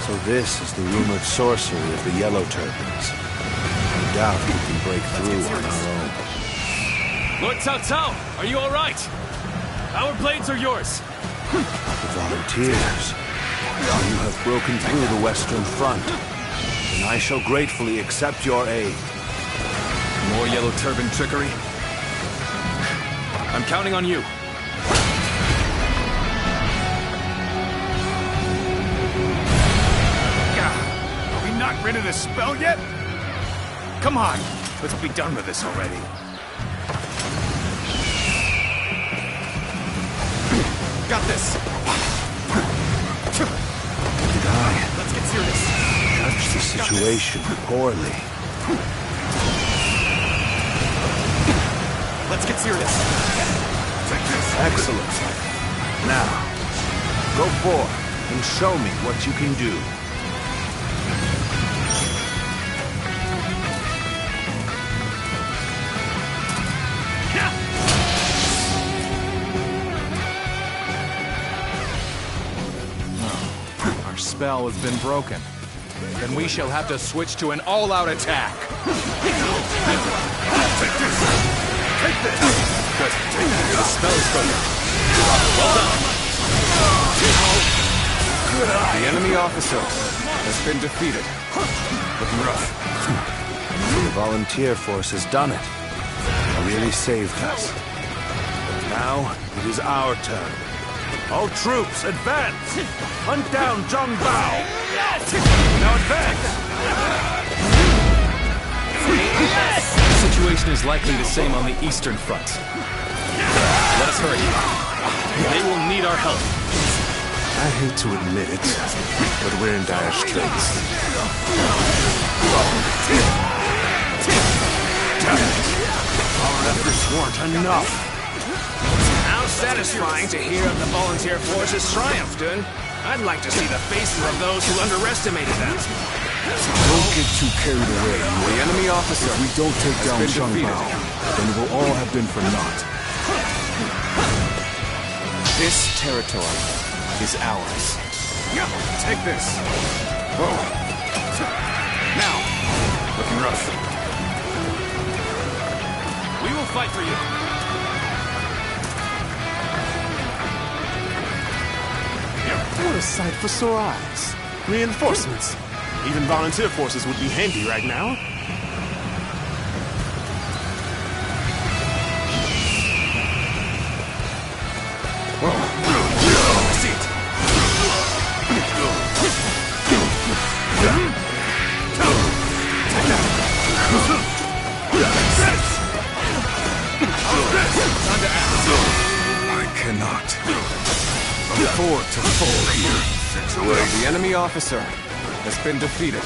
S12: So this is the rumored sorcery of the Yellow Turbans. I doubt we can break through on our own.
S1: Lord Cao Cao, are you all right? Our blades are yours.
S12: The volunteers. You have broken through the Western Front, and I shall gratefully accept your aid.
S1: More Yellow Turban trickery? I'm counting on you.
S3: Not rid of the spell yet? Come on, let's be done with this already. Got this.
S12: Did I?
S3: Let's get serious.
S12: Judge the situation poorly.
S3: Let's get serious.
S12: Excellent. Now, go forth and show me what you can do.
S4: Our spell has been broken. Then we shall have to switch to an all-out attack.
S13: Take this! Take this!
S1: Good. The spell is broken. Well done.
S3: The enemy officer has been defeated. Looking rough.
S12: The volunteer force has done it. They really saved us. But now, it is our turn. All troops, advance! Hunt down Zhang Bao! Now advance!
S1: The situation is likely the same on the Eastern Front. Let us hurry. They will need our help.
S16: I hate to admit it, but we're in dire straits.
S12: Our efforts weren't enough.
S15: How satisfying to hear of the volunteer force's triumph, Dun. I'd like to see the faces of those who underestimated them.
S2: Don't get too carried away.
S3: The enemy officer,
S2: If we don't take down
S3: been
S2: Zhang
S3: defeated.
S2: Bao, then it will all have been for naught.
S15: This territory is ours.
S3: Take this. Whoa. Now. Looking rough.
S1: We will fight for you.
S16: What a sight for sore eyes. Reinforcements. Even volunteer forces would be handy right now.
S3: See it. I cannot afford to fall here.
S1: The enemy officer has been defeated.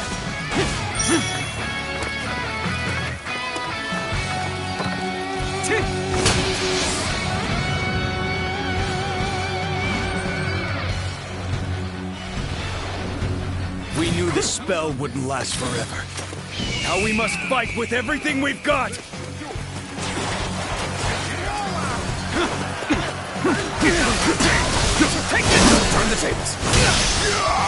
S13: We knew the spell wouldn't last forever. Now we must fight with everything we've got!
S3: Take this! Turn the tables.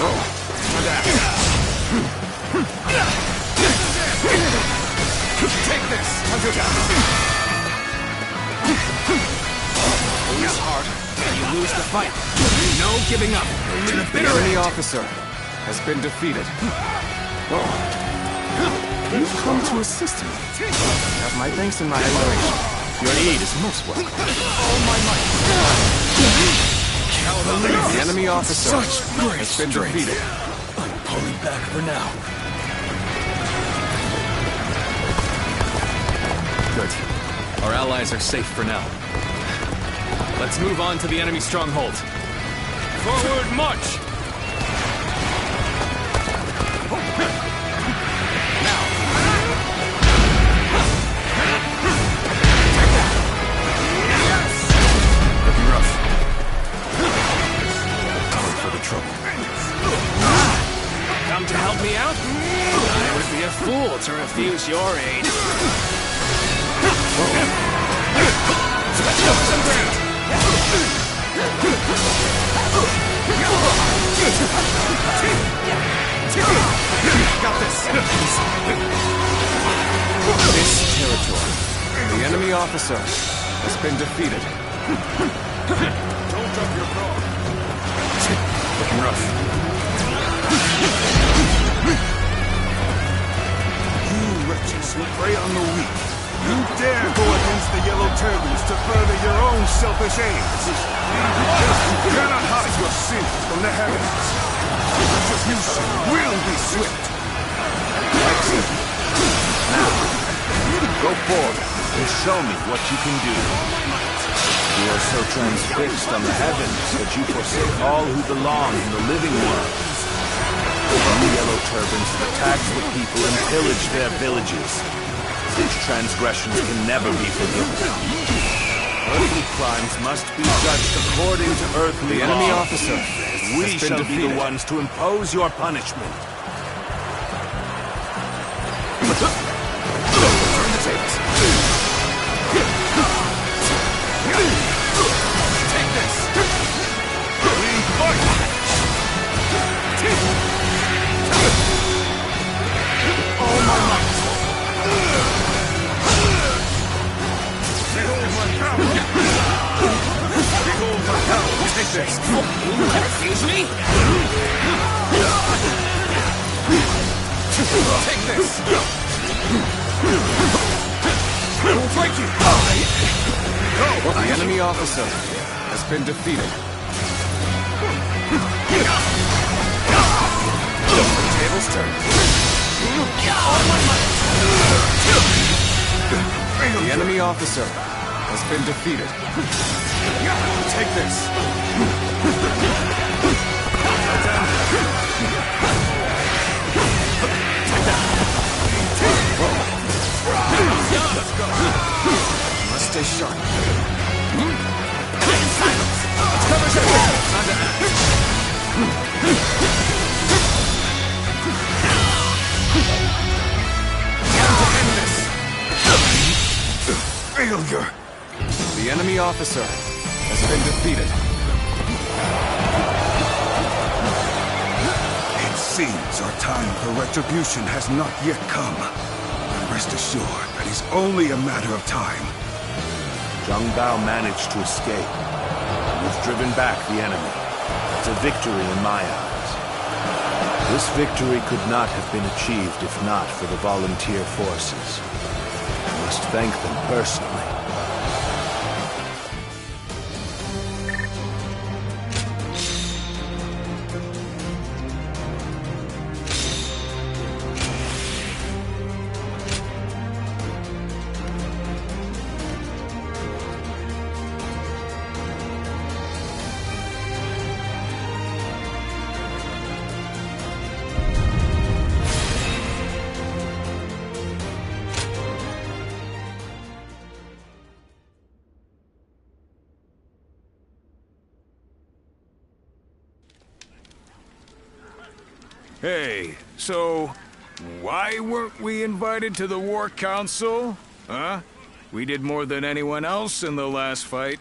S3: Take this!
S15: Lose hard, you lose the fight. No giving up. To the bitter
S1: enemy
S15: end.
S1: officer has been defeated.
S16: You've come to assist me. Have my thanks and my admiration. Your aid is most welcome.
S15: All my might.
S1: The enemy officer has been defeated.
S13: I'm pulling back for now.
S1: Good. Our allies are safe for now. Let's move on to the enemy stronghold. Forward march!
S15: Come to help me out? I would be a fool to refuse your aid. Let's go for some ground. Got this.
S1: This territory, the enemy officer has been defeated.
S3: Don't drop your guard.
S1: Looking rough.
S13: You wretches who prey on the weak. You dare go against the Yellow Turbans to further your own selfish aims. You cannot hide your sins from the heavens. Retribution will be swift.
S17: Excellent. Now, go forth and show me what you can do. You are so transfixed on the heavens that you forsake all who belong in the living world. The Yellow Turbans have attacked the people and pillaged their villages. Such transgressions can never be forgiven. Earthly crimes must be judged according to earthly
S1: The enemy
S17: law.
S1: officer
S17: We
S1: has been
S17: shall be
S1: defeated.
S17: the ones to impose your punishment.
S3: Turn the tables. Take this. We fight. All my might. Behold my power. Behold my power. Take this.
S15: Refuse me?
S3: Take this. I will break you.
S1: The enemy officer has been defeated.
S3: Tables turn.
S1: The enemy officer has been defeated.
S3: Take this. Let's go.
S1: Must stay sharp.
S3: Let's cover some ground. Time to act. Time to end this. Failure.
S1: The enemy officer has been defeated.
S13: It seems our time for retribution has not yet come. Rest assured that it's only a matter of time.
S17: Zhang Bao managed to escape. We've driven back the enemy. It's a victory in my eyes. This victory could not have been achieved if not for the volunteer forces. I must thank them personally.
S3: Hey, so why weren't we invited to the War Council? Huh? We did more than anyone else in the last fight.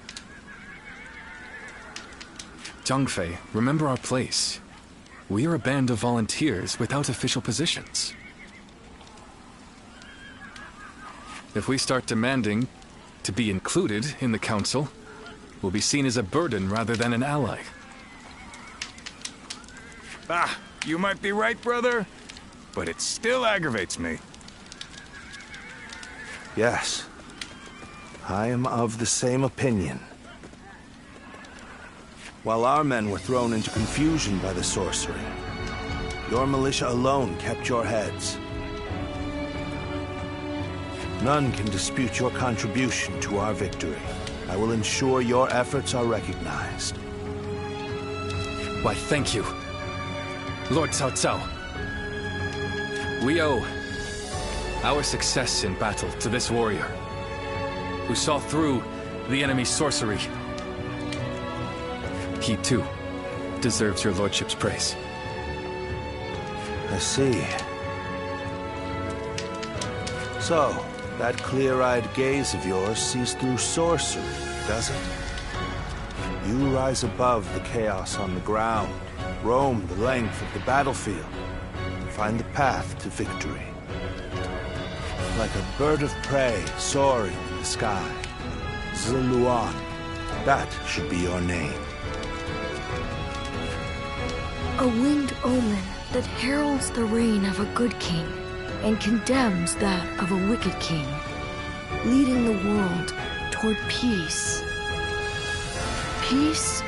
S1: Zhangfei, remember our place. We are a band of volunteers without official positions. If we start demanding to be included in the council, we'll be seen as a burden rather than an ally.
S3: Ah, you might be right, brother, but it still aggravates me.
S12: Yes, I am of the same opinion. While our men were thrown into confusion by the sorcery, your militia alone kept your heads. None can dispute your contribution to our victory. I will ensure your efforts are recognized.
S1: Why, thank you, Lord Cao Cao. We owe our success in battle to this warrior, who saw through the enemy's sorcery. He, too, deserves your lordship's praise.
S12: I see. So, that clear-eyed gaze of yours sees through sorcery, does it? You rise above the chaos on the ground, roam the length of the battlefield, and find the path to victory. Like a bird of prey soaring in the sky, Ziluan, that should be your name.
S6: A winged omen that heralds the reign of a good king and condemns that of a wicked king, leading the world toward peace. Peace